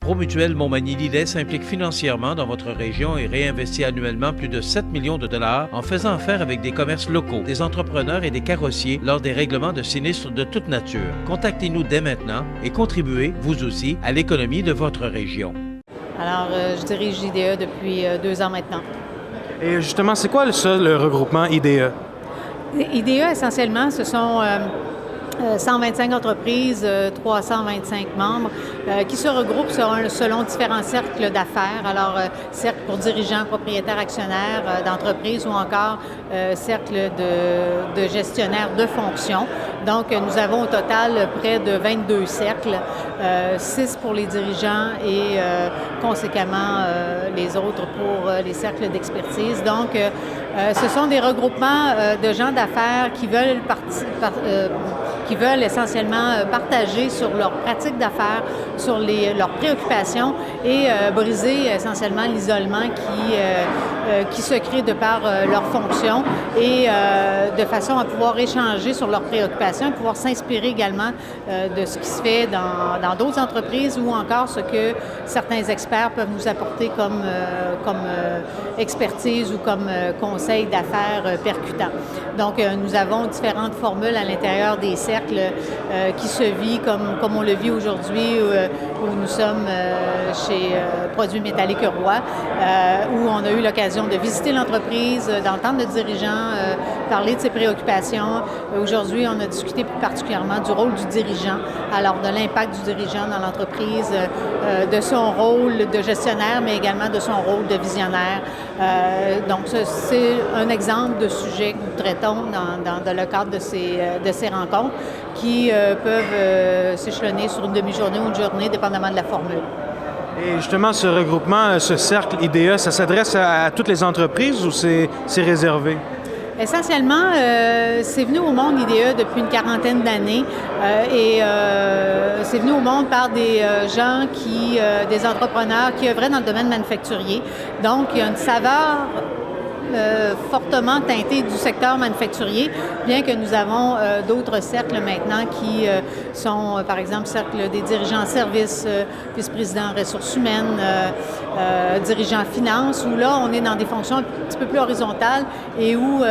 Promutuelle Montmagny-Lillet s'implique financièrement dans votre région et réinvestit annuellement plus de 7 millions de dollars en faisant affaire avec des commerces locaux, des entrepreneurs et des carrossiers lors des règlements de sinistres de toute nature. Contactez-nous dès maintenant et contribuez, vous aussi, à l'économie de votre région. Alors, je dirige IDE depuis 2 ans maintenant. Et justement, c'est quoi le regroupement IDE? IDE, essentiellement, ce sont 125 entreprises, 325 membres qui se regroupent selon différents cercles d'affaires. Alors, cercle pour dirigeants, propriétaires, actionnaires d'entreprises ou encore cercle de gestionnaires de fonctions. Donc, nous avons au total près de 22 cercles, 6 pour les dirigeants et conséquemment les autres pour les cercles d'expertise. Donc, ce sont des regroupements de gens d'affaires qui veulent essentiellement partager sur leurs pratiques d'affaires, sur leurs préoccupations et briser essentiellement l'isolement qui se crée de par leurs fonctions et de façon à pouvoir échanger sur leurs préoccupations et pouvoir s'inspirer également de ce qui se fait dans d'autres entreprises ou encore ce que certains experts peuvent nous apporter comme expertise ou comme conseil d'affaires percutant. Donc, nous avons différentes formules à l'intérieur des cercles qui se vit comme on le vit aujourd'hui où nous sommes chez Produits métalliques Roy, où on a eu l'occasion de visiter l'entreprise, d'entendre le dirigeant parler de ses préoccupations. Aujourd'hui, on a discuté plus particulièrement du rôle du dirigeant, alors de l'impact du dirigeant dans l'entreprise, de son rôle de gestionnaire, mais également de son rôle de visionnaire. Donc, c'est un exemple de sujet que nous traitons dans le cadre de ces rencontres qui peuvent s'échelonner sur une demi-journée ou une journée, dépendamment de la formule. Et justement, ce regroupement, ce cercle IDE, ça s'adresse à toutes les entreprises ou c'est réservé? Essentiellement, c'est venu au monde IDE depuis une quarantaine d'années et c'est venu au monde par des gens des entrepreneurs qui œuvraient dans le domaine manufacturier. Donc, il y a une saveur fortement teintée du secteur manufacturier, bien que nous avons d'autres cercles maintenant qui sont, par exemple, cercle des dirigeants en services, vice-président en ressources humaines, dirigeants finances, où là, on est dans des fonctions un petit peu plus horizontales et où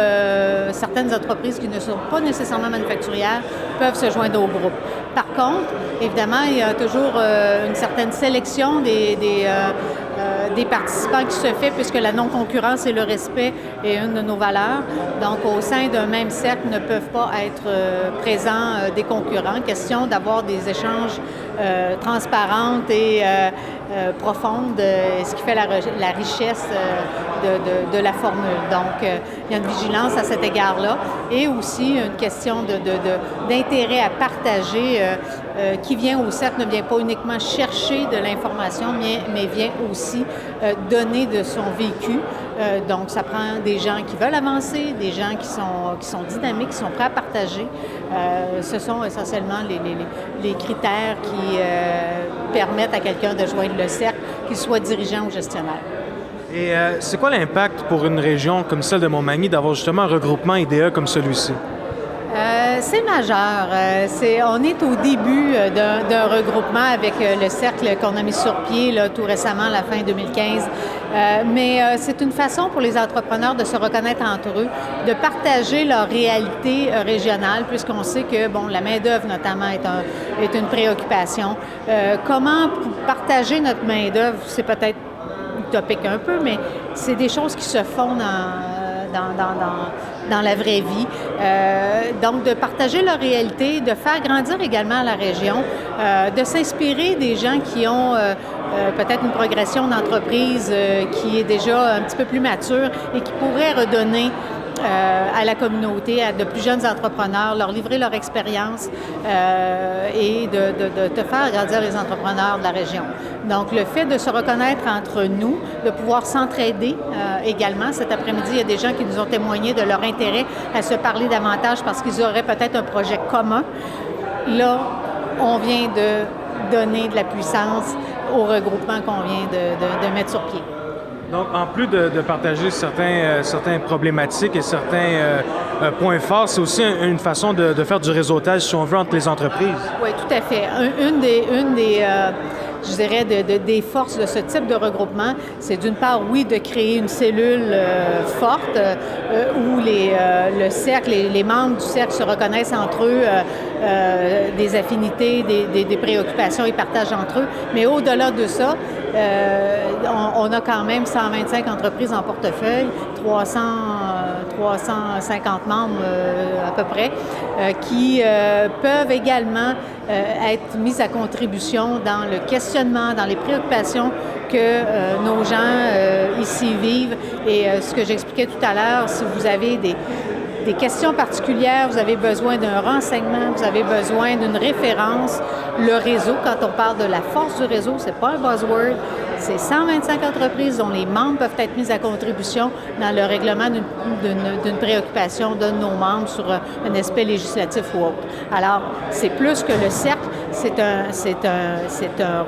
certaines entreprises qui ne sont pas nécessairement manufacturières peuvent se joindre au groupe. Par contre, évidemment, il y a toujours une certaine sélection des participants qui se fait, puisque la non-concurrence et le respect est une de nos valeurs. Donc, au sein d'un même cercle ne peuvent pas être présents des concurrents. Question d'avoir des échanges transparentes et profondes, ce qui fait la richesse de la formule. Donc, il y a une vigilance à cet égard-là et aussi une question d'intérêt à partager qui vient au cercle ne vient pas uniquement chercher de l'information, mais vient aussi donner de son vécu. Donc, ça prend des gens qui veulent avancer, des gens qui sont dynamiques, qui sont prêts à partager. Ce sont essentiellement les critères qui permettent à quelqu'un de joindre le cercle, qu'il soit dirigeant ou gestionnaire. Et c'est quoi l'impact pour une région comme celle de Montmagny d'avoir justement un regroupement IDE comme celui-ci? C'est majeur. On est au début d'un regroupement avec le cercle qu'on a mis sur pied là, tout récemment, à la fin 2015. Mais c'est une façon pour les entrepreneurs de se reconnaître entre eux, de partager leur réalité régionale, puisqu'on sait que la main-d'œuvre, notamment, est une préoccupation. Comment partager notre main-d'œuvre, c'est peut-être utopique un peu, mais c'est des choses qui se font dans la vraie vie. Donc, de partager leur réalité, de faire grandir également la région, de s'inspirer des gens qui ont peut-être une progression d'entreprise qui est déjà un petit peu plus mature et qui pourrait redonner à la communauté, à de plus jeunes entrepreneurs, leur livrer leur expérience et de faire grandir les entrepreneurs de la région. Donc, le fait de se reconnaître entre nous, de pouvoir s'entraider également. Cet après-midi, il y a des gens qui nous ont témoigné de leur intérêt à se parler davantage parce qu'ils auraient peut-être un projet commun. Là, on vient de donner de la puissance au regroupement qu'on vient de mettre sur pied. Donc, en plus de partager certaines problématiques et certains points forts, c'est aussi une façon de faire du réseautage, si on veut, entre les entreprises. Oui, tout à fait. je dirais, des forces de ce type de regroupement, c'est d'une part, oui, de créer une cellule forte où le cercle, les membres du cercle se reconnaissent entre eux, des affinités, des préoccupations, ils partagent entre eux. Mais au-delà de ça, on a quand même 125 entreprises en portefeuille, 350 membres à peu près, qui peuvent également être mis à contribution dans le questionnement, dans les préoccupations que nos gens ici vivent. Et ce que j'expliquais tout à l'heure, si vous avez des questions particulières, vous avez besoin d'un renseignement, vous avez besoin d'une référence. Le réseau, quand on parle de la force du réseau, c'est pas un buzzword, c'est 125 entreprises dont les membres peuvent être mis à contribution dans le règlement d'une préoccupation de nos membres sur un aspect législatif ou autre. Alors, c'est plus que le cercle, c'est un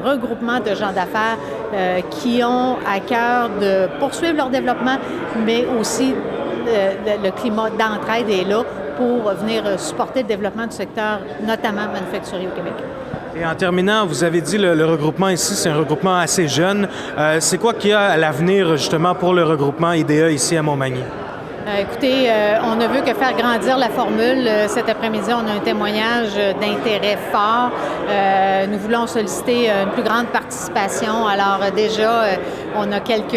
regroupement de gens d'affaires qui ont à cœur de poursuivre leur développement, mais aussi le climat d'entraide est là pour venir supporter le développement du secteur, notamment manufacturier au Québec. Et en terminant, vous avez dit le regroupement ici, c'est un regroupement assez jeune. C'est quoi qu'il y a à l'avenir justement pour le regroupement IDEA ici à Montmagny? Écoutez, on ne veut que faire grandir la formule. Cet après-midi, on a un témoignage d'intérêt fort. Nous voulons solliciter une plus grande participation. Alors déjà, on a quelques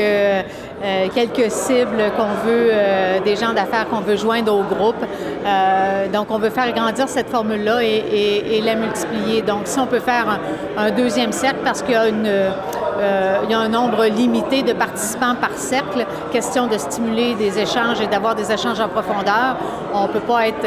cibles qu'on veut, des gens d'affaires qu'on veut joindre au groupe. Donc, on veut faire grandir cette formule-là et la multiplier. Donc, si on peut faire un deuxième cercle, parce qu'il y a il y a un nombre limité de participants par cercle, question de stimuler des échanges et d'avoir des échanges en profondeur. On ne peut pas être